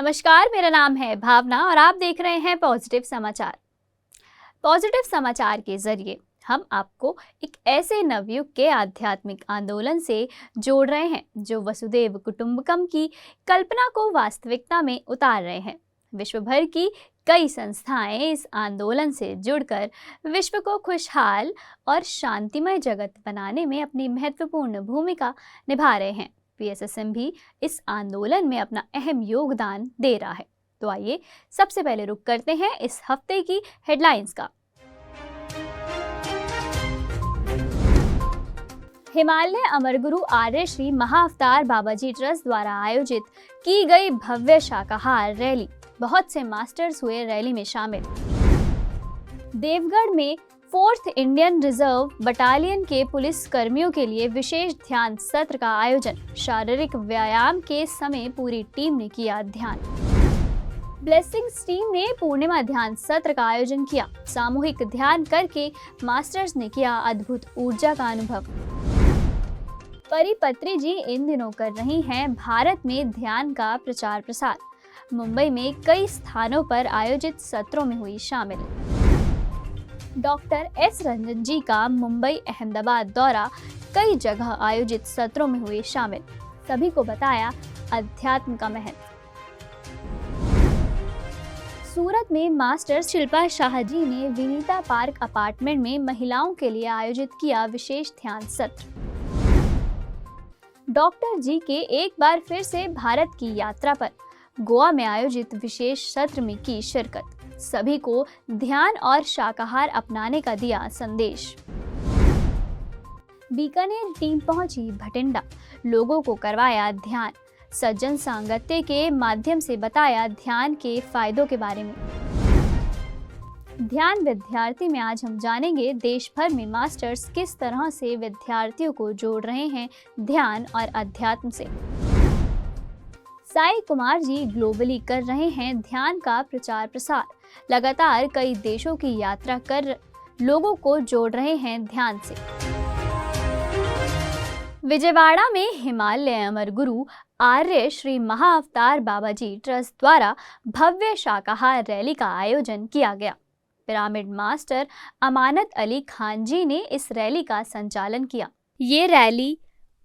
नमस्कार, मेरा नाम है भावना और आप देख रहे हैं पॉजिटिव समाचार। पॉजिटिव समाचार के जरिए हम आपको एक ऐसे नवयुग के आध्यात्मिक आंदोलन से जोड़ रहे हैं जो वसुदेव कुटुंबकम की कल्पना को वास्तविकता में उतार रहे हैं। विश्व भर की कई संस्थाएं इस आंदोलन से जुड़कर विश्व को खुशहाल और शांतिमय जगत बनाने में अपनी महत्वपूर्ण भूमिका निभा रहे हैं। पीएसएसएम भी इस आंदोलन में अपना अहम योगदान दे रहा है। तो आइए सबसे पहले रुक करते हैं इस हफ्ते की हेडलाइंस का। हिमालय अमर गुरु आर्य श्री महाअवतार बाबाजी ट्रस्ट द्वारा आयोजित की गई भव्य शाकाहार रैली, बहुत से मास्टर्स हुए रैली में शामिल। देवगढ़ में 4th इंडियन रिजर्व बटालियन के पुलिस कर्मियों के लिए विशेष ध्यान सत्र का आयोजन, शारीरिक व्यायाम के समय पूरी टीम ने किया ध्यान। ब्लेसिंग्स टीम ने पूर्णिमा ध्यान सत्र का आयोजन किया, सामूहिक ध्यान करके मास्टर्स ने किया अद्भुत ऊर्जा का अनुभव। परिपत्री जी इन दिनों कर रही हैं भारत में ध्यान का प्रचार प्रसार, मुंबई में कई स्थानों पर आयोजित सत्रों में हुई शामिल। डॉक्टर एस रंजन जी का मुंबई अहमदाबाद दौरा, कई जगह आयोजित सत्रों में हुए शामिल, सभी को बताया अध्यात्म का महत्व। सूरत में मास्टर शिल्पा शाह जी ने विनीता पार्क अपार्टमेंट में महिलाओं के लिए आयोजित किया विशेष ध्यान सत्र। डॉक्टर जी के एक बार फिर से भारत की यात्रा पर गोवा में आयोजित विशेष सत्र में की शिरकत, सभी को ध्यान और शाकाहार अपनाने का दिया संदेश। बीकानेर टीम पहुंची भटिंडा, लोगों को करवाया ध्यान, सज्जन सांगत्य के माध्यम से बताया ध्यान के फायदों के बारे में। ध्यान विद्यार्थी में आज हम जानेंगे देश भर में मास्टर्स किस तरह से विद्यार्थियों को जोड़ रहे हैं ध्यान और अध्यात्म से। साई कुमार जी ग्लोबली कर रहे हैं ध्यान का प्रचार प्रसार, लगातार कई देशों की यात्रा कर लोगों को जोड़ रहे हैं ध्यान से। विजयवाड़ा में हिमालय अमर गुरु आर्य श्री महाअवतार बाबाजी ट्रस्ट द्वारा भव्य शाकाहार रैली का आयोजन किया गया। पिरामिड मास्टर अमानत अली खान जी ने इस रैली का संचालन किया। ये रैली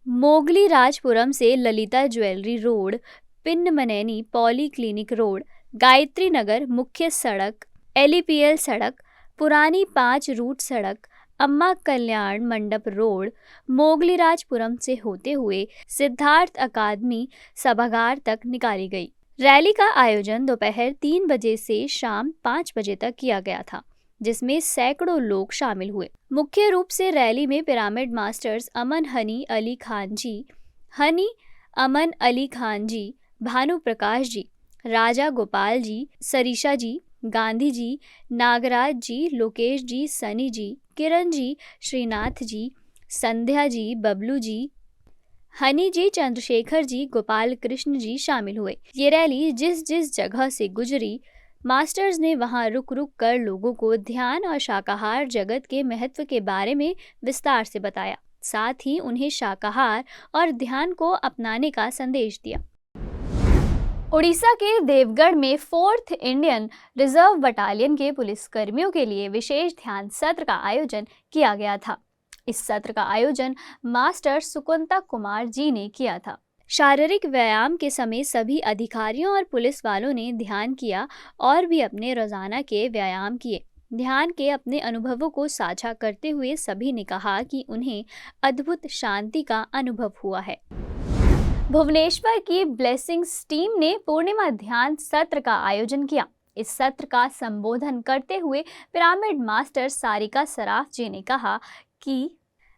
मोगली राजपुरम से Lalitha jewellery road, Pinnamaneni polyclinic road, Gayatri Nagar मुख्य सड़क, एलईपीएल सड़क, पुरानी 5 रूट सड़क, अम्मा कल्याण मंडप रोड, मोगली राजपुरम से होते हुए सिद्धार्थ अकादमी सभागार तक निकाली गई। रैली का आयोजन दोपहर 3 बजे से शाम 5 बजे तक किया गया था, जिसमें सैकड़ों लोग शामिल हुए। मुख्य रूप से रैली में पिरामिड मास्टर्स अमन हनी अली खान जी, हनी अमन अली खान जी, भानु प्रकाश जी, राजा गोपाल जी, सरीशा जी, गांधी जी, नागराज जी, लोकेश जी, सनी जी, किरण जी, श्रीनाथ जी, संध्या जी, बबलू जी, हनी जी, चंद्रशेखर जी, गोपाल कृष्ण जी शामिल हुए। ये रैली जिस जिस जगह से गुजरी, मास्टर्स ने वहां रुक रुक कर लोगों को ध्यान और शाकाहार जगत के महत्व के बारे में विस्तार से बताया, साथ ही उन्हें शाकाहार और ध्यान को अपनाने का संदेश दिया। उड़ीसा के देवगढ़ में 4th इंडियन रिजर्व बटालियन के पुलिस कर्मियों के लिए विशेष ध्यान सत्र का आयोजन किया गया था। इस सत्र का आयोजन मास्टर सुकुंता कुमार जी ने किया था। शारीरिक व्यायाम के समय सभी अधिकारियों और पुलिस वालों ने ध्यान किया और भी अपने रोजाना के व्यायाम किए। ध्यान के अपने अनुभवों को साझा करते हुए सभी ने कहा कि उन्हें अद्भुत शांति का अनुभव हुआ है। भुवनेश्वर की ब्लेसिंग्स टीम ने पूर्णिमा ध्यान सत्र का आयोजन किया। इस सत्र का संबोधन करते हुए पिरामिड मास्टर सारिका सराफ जी ने कहा कि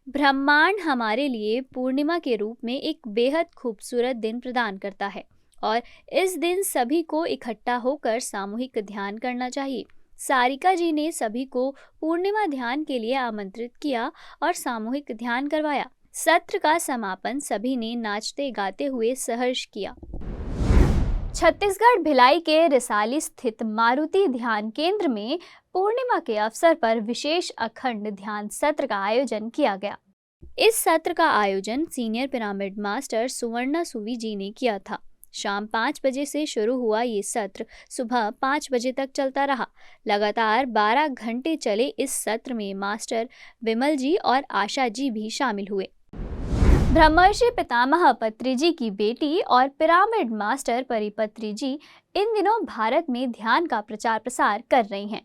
ब्रह्मांड हमारे लिए पूर्णिमा के रूप में एक बेहद खूबसूरत दिन प्रदान करता है और इस दिन सभी को इकट्ठा होकर सामूहिक ध्यान करना चाहिए। सारिका जी ने सभी को पूर्णिमा ध्यान के लिए आमंत्रित किया और सामूहिक ध्यान करवाया। सत्र का समापन सभी ने नाचते गाते हुए सहर्ष किया। छत्तीसगढ़ भिलाई के रिसाली स्थित मारुति ध्यान केंद्र में पूर्णिमा के अवसर पर विशेष अखंड ध्यान सत्र का आयोजन किया गया। इस सत्र का आयोजन सीनियर पिरामिड मास्टर सुवर्णा सुवी जी ने किया था। शाम 5 बजे से शुरू हुआ ये सत्र सुबह 5 बजे तक चलता रहा। लगातार 12 घंटे चले इस सत्र में मास्टर विमल जी और आशा जी भी शामिल हुए। ब्रह्मर्षि पितामह पत्री जी की बेटी और पिरामिड मास्टर परिपत्री जी इन दिनों भारत में ध्यान का प्रचार प्रसार कर रही हैं।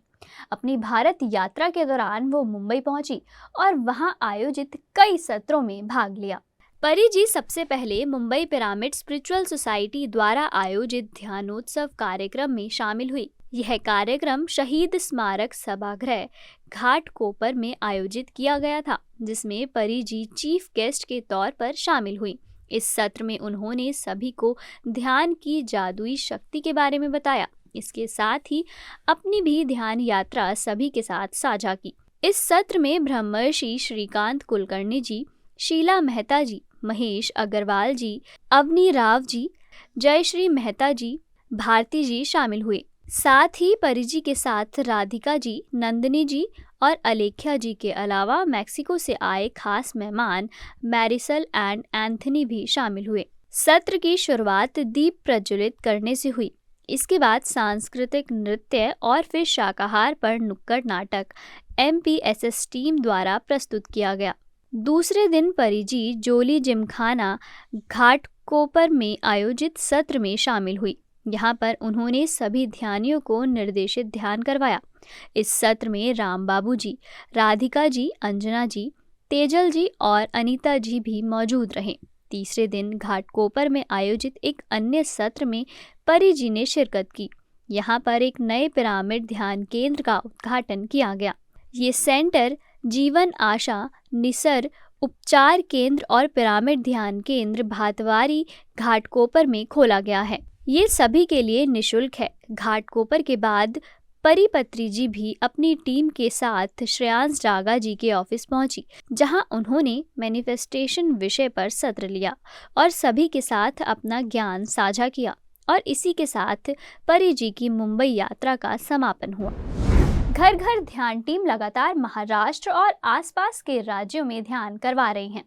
अपनी भारत यात्रा के दौरान वो मुंबई पहुंची और वहां आयोजित कई सत्रों में भाग लिया। परी जी सबसे पहले मुंबई पिरामिड स्पिरिचुअल सोसाइटी द्वारा आयोजित ध्यानोत्सव कार्यक्रम में शामिल हुई। यह कार्यक्रम शहीद स्मारक सभागृह घाटकोपर में आयोजित किया गया था, जिसमें परी जी चीफ गेस्ट के तौर पर शामिल हुई। इस सत्र में उन्होंने सभी को ध्यान की जादुई शक्ति के बारे में बताया। इसके साथ ही अपनी भी ध्यान यात्रा सभी के साथ साझा की। इस सत्र में ब्रह्मर्षि श्रीकांत कुलकर्णी जी, शीला मेहता जी, महेश अग्रवाल जी, अवनी राव जी, जयश्री मेहता जी, भारती जी शामिल हुए। साथ ही परी जी के साथ राधिका जी, नंदिनी जी और अलेख्या जी के अलावा मैक्सिको से आए खास मेहमान मैरिसल एंड एंथनी भी शामिल हुए। सत्र की शुरुआत दीप प्रज्वलित करने से हुई। इसके बाद सांस्कृतिक नृत्य और फिर शाकाहार पर नुक्कड़ नाटक MPSS टीम द्वारा प्रस्तुत किया गया। दूसरे दिन परी जी जोली जिमखाना घाटकोपर में आयोजित सत्र में शामिल हुई। यहाँ पर उन्होंने सभी ध्यानियों को निर्देशित ध्यान करवाया। इस सत्र में राम बाबू जी, राधिका जी, अंजना जी, तेजल जी और अनीता जी भी मौजूद रहे। तीसरे दिन घाटकोपर में आयोजित एक अन्य सत्र में परी जी ने शिरकत की। यहाँ पर एक नए पिरामिड ध्यान केंद्र का उद्घाटन किया गया। ये सेंटर जीवन आशा निसर उपचार केंद्र और पिरामिड ध्यान केंद्र भातवारी घाटकोपर में खोला गया है। ये सभी के लिए निःशुल्क है। घाटकोपर के बाद परिपत्री जी भी अपनी टीम के साथ श्रेयांश डागा जी के ऑफिस पहुंची, जहां उन्होंने मैनिफेस्टेशन विषय पर सत्र लिया और सभी के साथ अपना ज्ञान साझा किया। और इसी के साथ परी जी की मुंबई यात्रा का समापन हुआ। घर घर ध्यान टीम लगातार महाराष्ट्र और आसपास के राज्यों में ध्यान करवा रही हैं।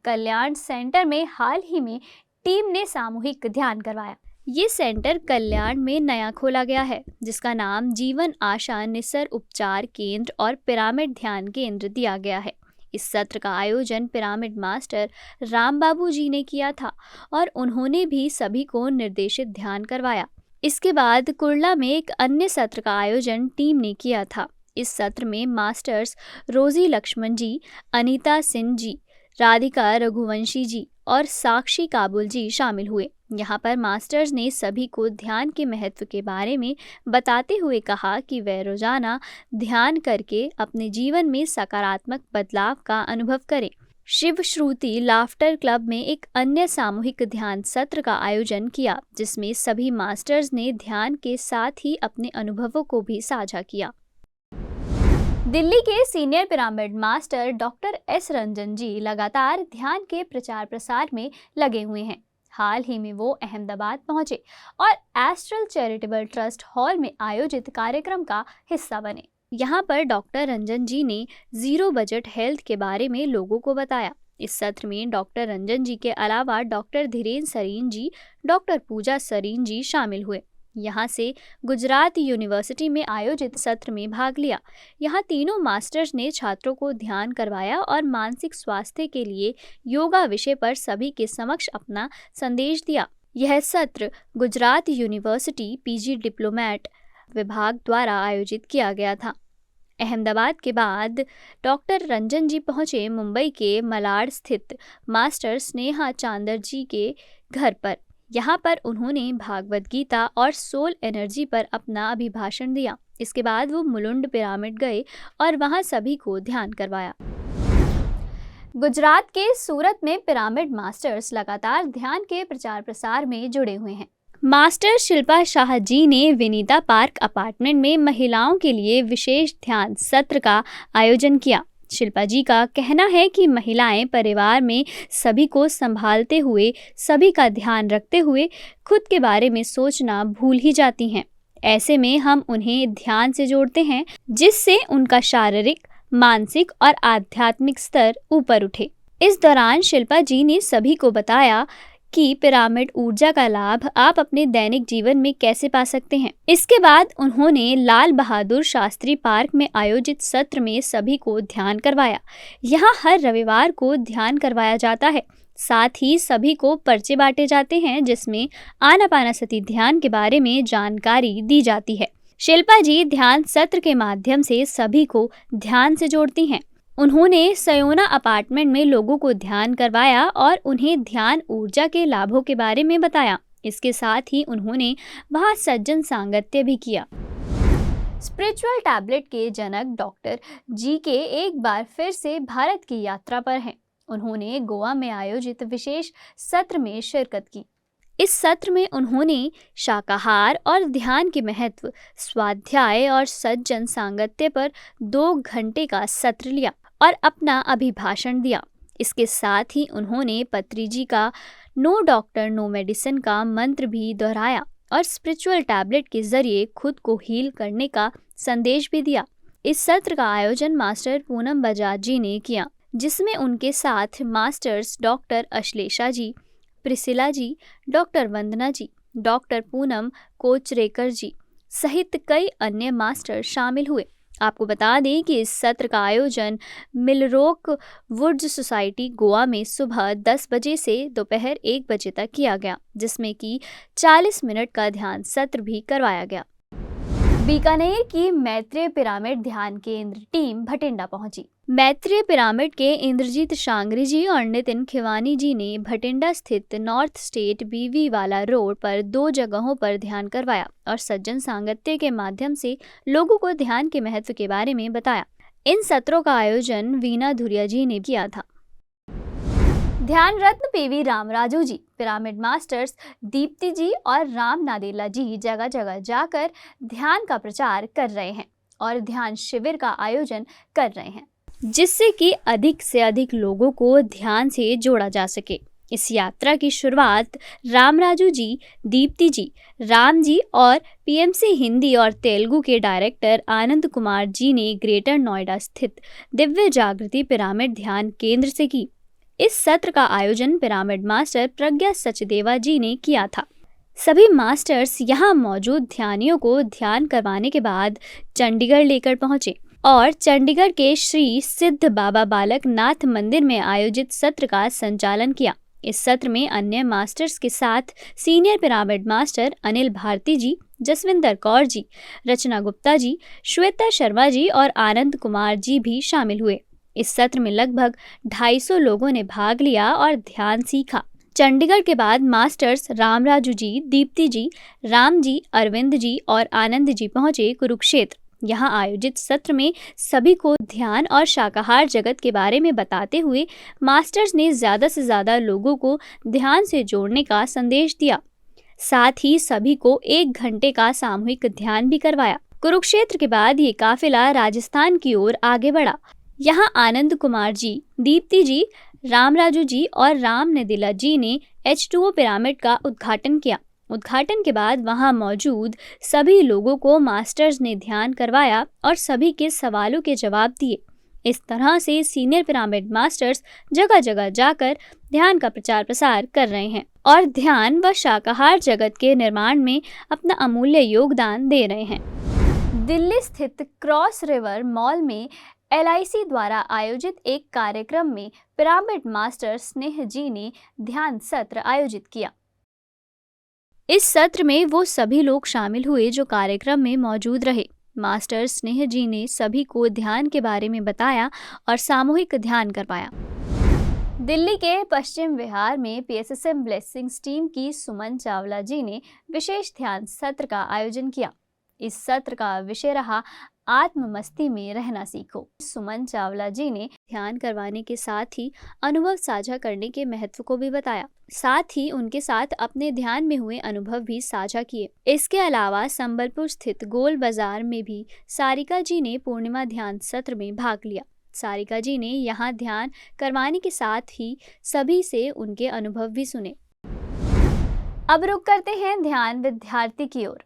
कल्याण सेंटर में हाल ही में टीम ने सामूहिक ध्यान करवाया। ये सेंटर कल्याण में नया खोला गया है, जिसका नाम जीवन आशा निसर उपचार केंद्र और पिरामिड ध्यान केंद्र दिया गया है। इस सत्र का आयोजन पिरामिड मास्टर राम बाबू जी ने किया था और उन्होंने भी सभी को निर्देशित ध्यान करवाया। इसके बाद कुर्ला में एक अन्य सत्र का आयोजन टीम ने किया था। इस सत्र में मास्टर्स रोजी लक्ष्मण जी, अनीता सिंह जी, राधिका रघुवंशी जी और साक्षी काबुल जी शामिल हुए। यहाँ पर मास्टर्स ने सभी को ध्यान के महत्व के बारे में बताते हुए कहा कि वे रोजाना ध्यान करके अपने जीवन में सकारात्मक बदलाव का अनुभव करें। शिव श्रुति लाफ्टर क्लब में एक अन्य सामूहिक ध्यान सत्र का आयोजन किया, जिसमें सभी मास्टर्स ने ध्यान के साथ ही अपने अनुभवों को भी साझा किया। दिल्ली के senior pyramid master doctor S Ranjan ji लगातार ध्यान के प्रचार प्रसार में लगे हुए हैं। हाल ही में वो अहमदाबाद पहुंचे और एस्ट्रल चैरिटेबल ट्रस्ट हॉल में आयोजित कार्यक्रम का हिस्सा बने। यहाँ पर डॉक्टर रंजन जी ने जीरो बजट हेल्थ के बारे में लोगों को बताया। इस सत्र में डॉक्टर रंजन जी के अलावा डॉक्टर धीरेन सरीन जी, डॉक्टर पूजा सरीन जी शामिल हुए। यहाँ से गुजरात यूनिवर्सिटी में आयोजित सत्र में भाग लिया। यहाँ तीनों मास्टर्स ने छात्रों को ध्यान करवाया और मानसिक स्वास्थ्य के लिए योगा विषय पर सभी के समक्ष अपना संदेश दिया। यह सत्र गुजरात यूनिवर्सिटी PG डिप्लोमेट विभाग द्वारा आयोजित किया गया था। अहमदाबाद के बाद डॉक्टर रंजन जी पहुंचे मुंबई के मलाड स्थित मास्टर स्नेहा चांदर जी के घर पर। यहाँ पर उन्होंने भागवत गीता और सोल एनर्जी पर अपना अभिभाषण दिया। इसके बाद वो मुलुंड पिरामिड गए और वहाँ सभी को ध्यान करवाया। गुजरात के सूरत में पिरामिड मास्टर्स लगातार ध्यान के प्रचार प्रसार में जुड़े हुए हैं। मास्टर शिल्पा शाह जी ने विनीता पार्क अपार्टमेंट में महिलाओं के लिए विशेष ध्यान सत्र का आयोजन किया। शिल्पा जी का कहना है कि महिलाएं परिवार में सभी को संभालते हुए, सभी का ध्यान रखते हुए खुद के बारे में सोचना भूल ही जाती हैं। ऐसे में हम उन्हें ध्यान से जोड़ते हैं, जिससे उनका शारीरिक, मानसिक और आध्यात्मिक स्तर ऊपर उठे। इस दौरान शिल्पा जी ने सभी को बताया कि पिरामिड ऊर्जा का लाभ आप अपने दैनिक जीवन में कैसे पा सकते हैं। इसके बाद उन्होंने लाल बहादुर शास्त्री पार्क में आयोजित सत्र में सभी को ध्यान करवाया। यहाँ हर रविवार को ध्यान करवाया जाता है। साथ ही सभी को पर्चे बांटे जाते हैं जिसमें आनापानसती ध्यान के बारे में जानकारी दी जाती है। शिल्पा जी ध्यान सत्र के माध्यम से सभी को ध्यान से जोड़ती हैं। उन्होंने सयोना अपार्टमेंट में लोगों को ध्यान करवाया और उन्हें ध्यान ऊर्जा के लाभों के बारे में बताया। इसके साथ ही उन्होंने वहां सज्जन सांगत्य भी किया। स्पिरिचुअल टैबलेट के जनक डॉक्टर जी के एक बार फिर से भारत की यात्रा पर हैं। उन्होंने गोवा में आयोजित विशेष सत्र में शिरकत की। इस सत्र में उन्होंने शाकाहार और ध्यान के महत्व, स्वाध्याय और सज्जन सांगत्य पर 2 घंटे का सत्र लिया और अपना अभिभाषण दिया। इसके साथ ही उन्होंने पत्री जी का नो डॉक्टर नो मेडिसिन का मंत्र भी दोहराया और स्पिरिचुअल टैबलेट के जरिए खुद को हील करने का संदेश भी दिया। इस सत्र का आयोजन मास्टर पूनम बजाज जी ने किया, जिसमें उनके साथ मास्टर्स डॉक्टर अश्लेषा जी, प्रिसिला जी, डॉक्टर वंदना जी, डॉक्टर पूनम कोचरेकर जी सहित कई अन्य मास्टर शामिल हुए। आपको बता दें कि इस सत्र का आयोजन मिलरोक वुड्स सोसाइटी गोवा में सुबह 10 बजे से दोपहर 1 बजे तक किया गया, जिसमें कि 40 मिनट का ध्यान सत्र भी करवाया गया। बीकानेर की मैत्रेय पिरामिड ध्यान केंद्र टीम भटिंडा पहुंची। मैत्रेय पिरामिड के इंद्रजीत शांगरी जी और नितिन खिवानी जी ने भटिंडा स्थित नॉर्थ स्टेट बीवी वाला रोड पर 2 जगहों पर ध्यान करवाया और सज्जन सांगत्य के माध्यम से लोगों को ध्यान के महत्व के बारे में बताया। इन सत्रों का आयोजन वीना धुरिया जी ने किया था। ध्यान रत्न पीवी रामराजू जी, पिरामिड मास्टर्स दीप्ति जी और राम नादेला जी जगह जगह जाकर ध्यान का प्रचार कर रहे हैं और ध्यान शिविर का आयोजन कर रहे हैं, जिससे कि अधिक से अधिक लोगों को ध्यान से जोड़ा जा सके। इस यात्रा की शुरुआत रामराजू जी, दीप्ति जी, राम जी और पीएमसी हिंदी और तेलुगु के डायरेक्टर आनंद कुमार जी ने ग्रेटर नोएडा स्थित दिव्य जागृति पिरामिड ध्यान केंद्र से की। इस सत्र का आयोजन पिरामिड मास्टर प्रज्ञा सचदेवा जी ने किया था। सभी मास्टर्स यहाँ मौजूद ध्यानियों को ध्यान करवाने के बाद चंडीगढ़ लेकर पहुंचे और चंडीगढ़ के श्री सिद्ध बाबा बालक नाथ मंदिर में आयोजित सत्र का संचालन किया। इस सत्र में अन्य मास्टर्स के साथ senior pyramid master Anil Bharti ji, Jaswinder Kaur ji, Rachna Gupta ji, Shweta Sharma ji और आनंद कुमार जी भी शामिल हुए। इस सत्र में लगभग 250 लोगों ने भाग लिया और ध्यान सीखा। चंडीगढ़ के बाद मास्टर्स रामराजू जी, दीप्ति जी, राम जी, अरविंद जी और आनंद जी पहुंचे कुरुक्षेत्र। यहाँ आयोजित सत्र में सभी को ध्यान और शाकाहार जगत के बारे में बताते हुए मास्टर्स ने ज़्यादा से ज़्यादा लोगों को ध्यान से जोड़ने का संदेश दिया। साथ ही सभी को 1 घंटे का सामूहिक ध्यान भी करवाया। कुरुक्षेत्र के बाद ये काफिला राजस्थान की ओर आगे बढ़ा। यहाँ आनंद कुमार जी, दीप्ति जी, रामराजू जी और राम नदिला जी ने H2O पिरामिड का उद्घाटन किया। उद्घाटन के बाद वहां मौजूद सभी लोगों को मास्टर्स ने ध्यान करवाया और सभी के सवालों के जवाब दिए। इस तरह से सीनियर पिरामिड मास्टर्स जगह जगह जाकर ध्यान का प्रचार प्रसार कर रहे हैं और ध्यान व शाकाहार जगत के निर्माण में अपना अमूल्य योगदान दे रहे हैं। दिल्ली स्थित क्रॉस रिवर मॉल में LIC द्वारा आयोजित एक कार्यक्रम में पिरामिड मास्टर स्नेह जी ने ध्यान सत्र आयोजित किया। इस सत्र में वो सभी लोग शामिल हुए जो कार्यक्रम में मौजूद रहे। मास्टर स्नेह जी ने सभी को ध्यान के बारे में बताया और सामूहिक ध्यान करवाया। दिल्ली के पश्चिम विहार में PSSM ब्लेसिंग्स टीम की सुमन चावला जी ने विशेष ध्यान सत्र का आयोजन किया। इस सत्र का विषय रहा आत्म मस्ती में रहना सीखो। सुमन चावला जी ने ध्यान करवाने के साथ ही अनुभव साझा करने के महत्व को भी बताया। साथ ही उनके साथ अपने ध्यान में हुए अनुभव भी साझा किए। इसके अलावा संबलपुर स्थित गोल बाजार में भी सारिका जी ने पूर्णिमा ध्यान सत्र में भाग लिया। सारिका जी ने यहाँ ध्यान करवाने के साथ ही सभी से उनके अनुभव भी सुने। अब रुक करते हैं ध्यान विद्यार्थी की ओर।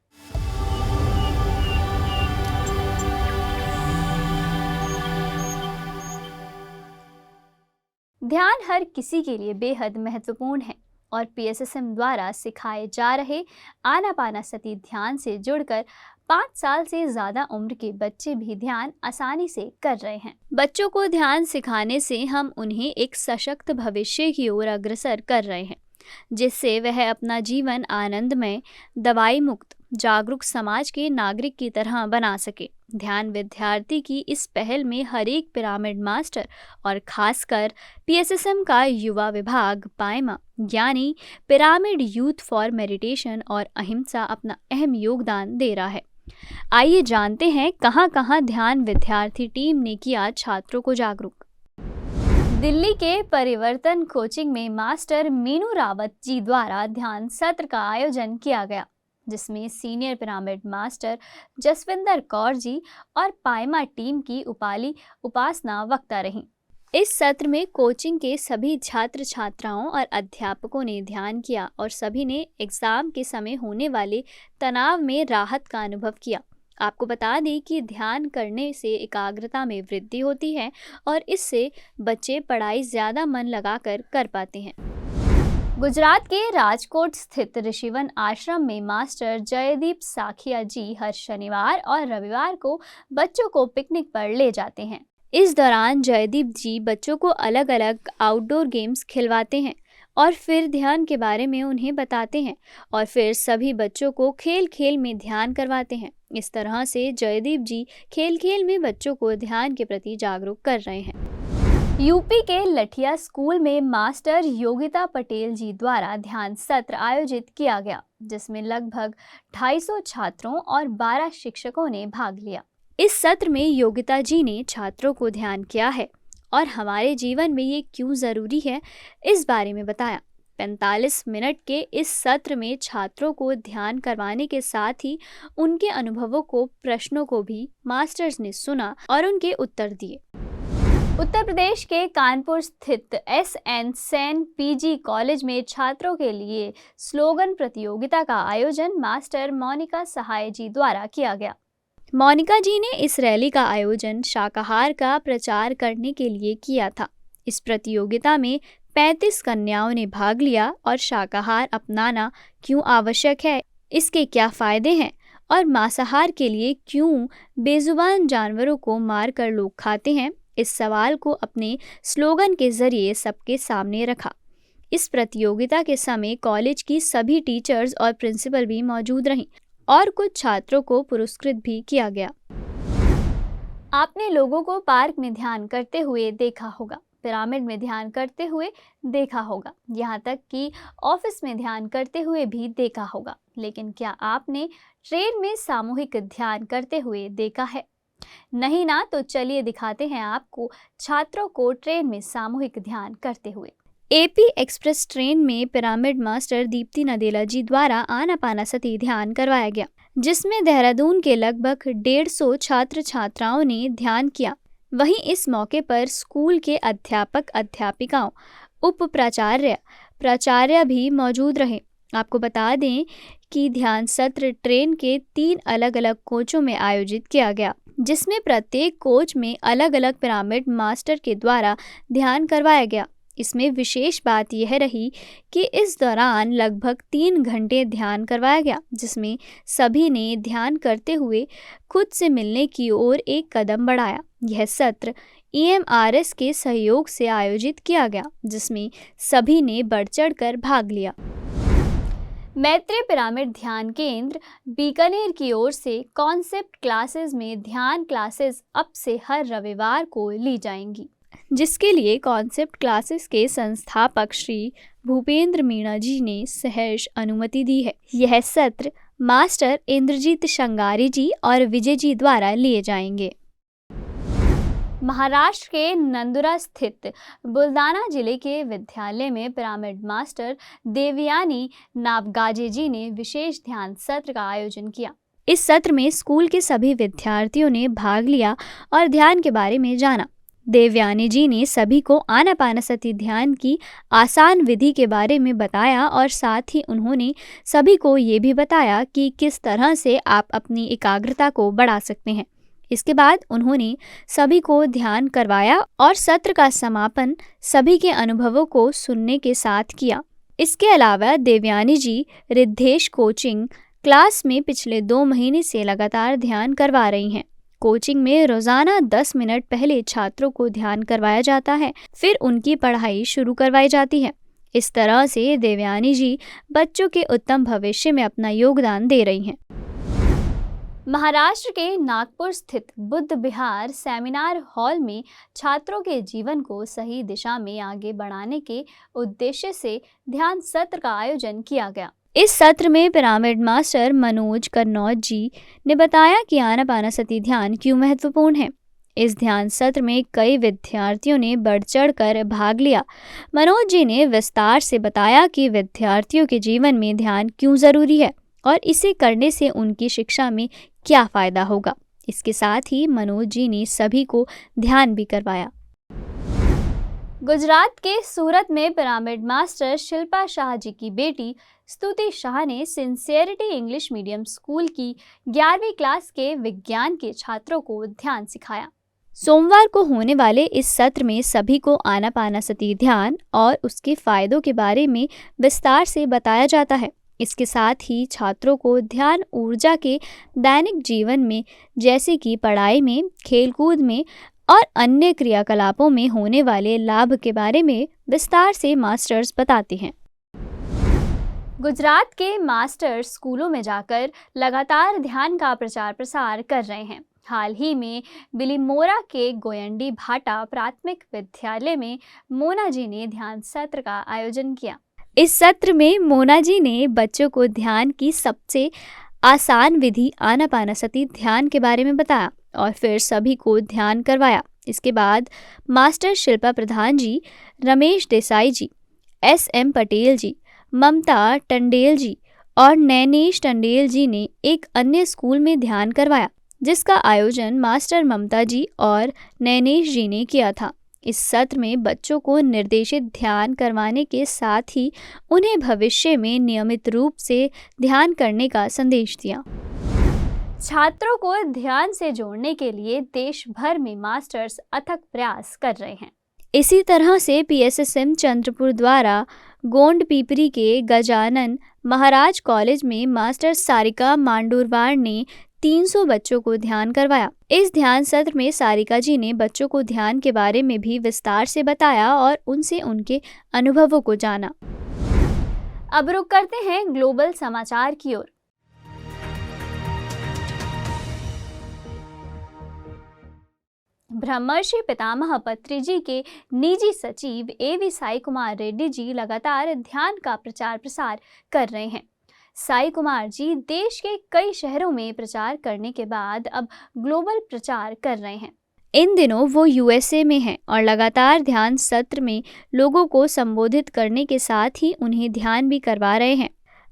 ध्यान हर किसी के लिए बेहद महत्वपूर्ण है। और पीएसएसएम द्वारा सिखाए जा रहे आनापानासती ध्यान से जुड़कर 5 साल से ज़्यादा उम्र के बच्चे भी ध्यान आसानी से कर रहे हैं। बच्चों को ध्यान सिखाने से हम उन्हें एक सशक्त भविष्य की ओर अग्रसर कर रहे हैं, जिससे वह अपना जीवन आनंदमय, दवाई मुक्त, जागरूक समाज के नागरिक की तरह बना सके। ध्यान विद्यार्थी की इस पहल में हर एक पिरामिड मास्टर और खासकर पीएसएसएम का युवा विभाग पायमा यानी पिरामिड यूथ फॉर मेडिटेशन और अहिंसा अपना अहम योगदान दे रहा है। आइए जानते हैं कहां कहां ध्यान विद्यार्थी टीम ने किया छात्रों को जागरूक। दिल्ली के परिवर्तन कोचिंग में मास्टर मीनू रावत जी द्वारा ध्यान सत्र का आयोजन किया गया, जिसमें senior pyramid master Jaswinder Kaur ji और पायमा टीम की उपासना वक्ता रहीं। इस सत्र में कोचिंग के सभी छात्र छात्राओं और अध्यापकों ने ध्यान किया और सभी ने एग्जाम के समय होने वाले तनाव में राहत का अनुभव किया। आपको बता दें कि ध्यान करने से एकाग्रता में वृद्धि होती है और इससे बच्चे पढ़ाई ज़्यादा मन लगाकर कर पाते हैं। गुजरात के राजकोट स्थित ऋषिवन आश्रम में मास्टर जयदीप साखिया जी हर शनिवार और रविवार को बच्चों को पिकनिक पर ले जाते हैं। इस दौरान जयदीप जी बच्चों को अलग अलग आउटडोर गेम्स खिलवाते हैं और फिर ध्यान के बारे में उन्हें बताते हैं और फिर सभी बच्चों को खेल खेल में ध्यान करवाते हैं। इस तरह से जयदीप जी खेल खेल में बच्चों को ध्यान के प्रति जागरूक कर रहे हैं। यूपी के लठिया स्कूल में मास्टर योगिता पटेल जी द्वारा ध्यान सत्र आयोजित किया गया, जिसमें लगभग 250 छात्रों और 12 शिक्षकों ने भाग लिया। इस सत्र में योगिता जी ने छात्रों को ध्यान किया है और हमारे जीवन में ये क्यों ज़रूरी है इस बारे में बताया। 45 मिनट के इस सत्र में छात्रों को ध्यान करवाने के साथ ही उनके अनुभवों को, प्रश्नों को भी मास्टर्स ने सुना और उनके उत्तर दिए। उत्तर प्रदेश के कानपुर स्थित एसएन सेन पीजी कॉलेज में छात्रों के लिए स्लोगन प्रतियोगिता का आयोजन मास्टर मोनिका सहाय जी द्वारा किया गया। मोनिका जी ने इस रैली का आयोजन शाकाहार का प्रचार करने के लिए किया था। इस प्रतियोगिता में 35 कन्याओं ने भाग लिया और शाकाहार अपनाना क्यों आवश्यक है, इसके क्या फ़ायदे हैं और मांसाहार के लिए क्यों बेजुबान जानवरों को मारकर लोग खाते हैं, इस सवाल को अपने स्लोगन के ज़रिए सबके सामने रखा। इस प्रतियोगिता के समय कॉलेज की सभी टीचर्स और प्रिंसिपल भी मौजूद रहीं और कुछ छात्रों को पुरस्कृत भी किया गया। आपने लोगों को पार्क में ध्यान करते हुए देखा होगा, पिरामिड में ध्यान करते हुए देखा होगा, यहाँ तक कि ऑफिस में ध्यान करते हुए भी देखा होगा, लेकिन क्या आपने ट्रेन में सामूहिक ध्यान करते हुए देखा है? नहीं ना? तो चलिए दिखाते हैं आपको छात्रों को ट्रेन में सामूहिक ध्यान करते हुए। एपी एक्सप्रेस ट्रेन में पिरामिड मास्टर दीप्ति नदेला जी द्वारा आनापानासती ध्यान करवाया गया, जिसमें देहरादून के लगभग 150 छात्र छात्राओं ने ध्यान किया। वहीं इस मौके पर स्कूल के अध्यापक अध्यापिकाओं, उप प्राचार्य भी मौजूद रहे। आपको बता दें कि ध्यान सत्र ट्रेन के 3 अलग अलग कोचों में आयोजित किया गया, जिसमें प्रत्येक कोच में अलग अलग पिरामिड मास्टर के द्वारा ध्यान करवाया गया। इसमें विशेष बात यह रही कि इस दौरान लगभग 3 घंटे ध्यान करवाया गया, जिसमें सभी ने ध्यान करते हुए खुद से मिलने की ओर एक कदम बढ़ाया। यह सत्र EMRS के सहयोग से आयोजित किया गया, जिसमें सभी ने बढ़ चढ़कर भाग लिया। मैत्री पिरामिड ध्यान केंद्र बीकानेर की ओर से कॉन्सेप्ट क्लासेस में ध्यान क्लासेस अब से हर रविवार को ली जाएंगी, जिसके लिए कॉन्सेप्ट क्लासेस के संस्थापक श्री भूपेंद्र मीणा जी ने सहर्ष अनुमति दी है। यह सत्र मास्टर इंद्रजीत शंगारी जी और विजय जी द्वारा लिए जाएंगे। महाराष्ट्र के नंदुरा स्थित बुलदाना जिले के विद्यालय में पिरामिड मास्टर देवयानी नावगाजे जी ने विशेष ध्यान सत्र का आयोजन किया। इस सत्र में स्कूल के सभी विद्यार्थियों ने भाग लिया और ध्यान के बारे में जाना। देवयानी जी ने सभी को आनापानसती ध्यान की आसान विधि के बारे में बताया और साथ ही उन्होंने सभी को ये भी बताया कि किस तरह से आप अपनी एकाग्रता को बढ़ा सकते हैं। इसके बाद उन्होंने सभी को ध्यान करवाया और सत्र का समापन सभी के अनुभवों को सुनने के साथ किया। इसके अलावा देवयानी जी रिद्धेश कोचिंग क्लास में पिछले 2 महीने से लगातार ध्यान करवा रही हैं। कोचिंग में रोजाना 10 मिनट पहले छात्रों को ध्यान करवाया जाता है, फिर उनकी पढ़ाई शुरू करवाई जाती है। इस तरह से देवयानी जी बच्चों के उत्तम भविष्य में अपना योगदान दे रही हैं। महाराष्ट्र के नागपुर स्थित बुद्ध विहार सेमिनार हॉल में छात्रों के जीवन को सही दिशा में आगे बढ़ाने के उद्देश्य से ध्यान सत्र का आयोजन किया गया। इस सत्र में पिरामिड मास्टर मनोज कन्नौज जी ने बताया कि आनापानसती ध्यान क्यों महत्वपूर्ण है। इस ध्यान सत्र में कई विद्यार्थियों ने बढ़ चढ़ कर भाग लिया। मनोज जी ने विस्तार से बताया कि विद्यार्थियों के जीवन में ध्यान क्यों ज़रूरी है और इसे करने से उनकी शिक्षा में क्या फ़ायदा होगा। इसके साथ ही मनोज जी ने सभी को ध्यान भी करवाया। गुजरात के सूरत में पिरामिड मास्टर शिल्पा शाह जी की बेटी स्तुति शाह ने सिंसियरिटी इंग्लिश मीडियम स्कूल की 11वीं क्लास के विज्ञान के छात्रों को ध्यान सिखाया। सोमवार को होने वाले इस सत्र में सभी को आनापानसती ध्यान और उसके फायदों के बारे में विस्तार से बताया जाता है। इसके साथ ही छात्रों को ध्यान ऊर्जा के दैनिक जीवन में, जैसे कि पढ़ाई में, खेलकूद में और अन्य क्रियाकलापों में होने वाले लाभ के बारे में विस्तार से मास्टर्स बताते हैं। गुजरात के मास्टर्स स्कूलों में जाकर लगातार ध्यान का प्रचार प्रसार कर रहे हैं। हाल ही में बिलीमोरा के गोयंडी भाटा प्राथमिक विद्यालय में मोना जी ने ध्यान सत्र का आयोजन किया। इस सत्र में मोना जी ने बच्चों को ध्यान की सबसे आसान विधि आनापानसती ध्यान के बारे में बताया और फिर सभी को ध्यान करवाया। इसके बाद मास्टर शिल्पा प्रधान जी, रमेश देसाई जी, SM पटेल जी, ममता टंडेल जी और नैनेश टंडेल जी ने एक अन्य स्कूल में ध्यान करवाया, जिसका आयोजन मास्टर ममता जी और नैनेश जी ने किया था। इस सत्र में बच्चों को निर्देशित ध्यान करवाने के साथ ही उन्हें भविष्य में नियमित रूप से ध्यान करने का संदेश दिया। छात्रों को ध्यान से जोड़ने के लिए देश भर में मास्टर्स अथक प्रयास कर रहे हैं। इसी तरह से PSSM चंद्रपुर द्वारा गोंड पीपरी के गजानन महाराज कॉलेज में मास्टर सारिका मांडुरवार ने 300 बच्चों को ध्यान करवाया। इस ध्यान सत्र में सारिका जी ने बच्चों को ध्यान के बारे में भी विस्तार से बताया और उनसे उनके अनुभवों को जाना। अब रुक करते हैं ग्लोबल समाचार की ओर। ब्रह्मर्षि पितामह पत्री जी के निजी सचिव AV साई कुमार रेड्डी जी लगातार ध्यान का प्रचार प्रसार कर रहे हैं। साई कुमार जी देश के कई शहरों में प्रचार करने के बाद अब ग्लोबल प्रचार कर रहे हैं। इन दिनों वो USA में हैं और लगातार ध्यान सत्र में लोगों को संबोधित करने के साथ ही उन्हें ध्यान भी करवा रहे हैं।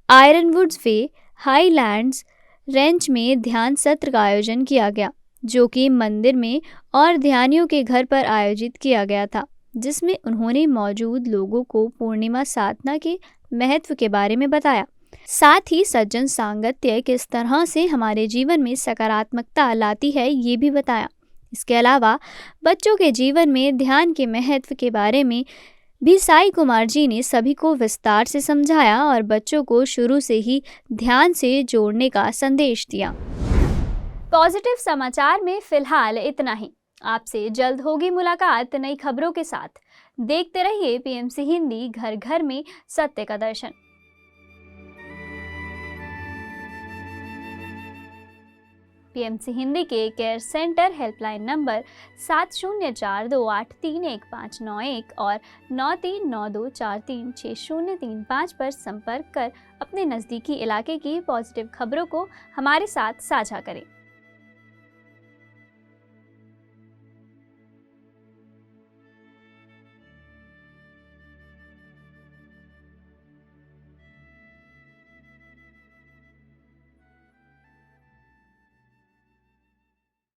आयरनवुड्स वे हाईलैंड्स रेंच में ध्यान सत्र का आयोजन किया गया, जो कि मंदिर में और ध्यानियों के घर पर आयोजित किया गया था, जिसमें उन्होंने मौजूद लोगों को पूर्णिमा साधना के महत्व के बारे में बताया। साथ ही सज्जन सांगत्य किस तरह से हमारे जीवन में सकारात्मकता लाती है, ये भी बताया। इसके अलावा बच्चों के जीवन में ध्यान के महत्व के बारे में भी साई कुमार जी ने सभी को विस्तार से समझाया और बच्चों को शुरू से ही ध्यान से जोड़ने का संदेश दिया। पॉजिटिव समाचार में फिलहाल इतना ही। आपसे जल्द होगी मुलाकात नई खबरों के साथ। देखते रहिए PMC हिंदी, घर घर में सत्य का दर्शन। PMC हिंदी के केयर सेंटर हेल्पलाइन नंबर 7042831591 और 9392436035 पर संपर्क कर अपने नज़दीकी इलाके की पॉजिटिव खबरों को हमारे साथ साझा करें।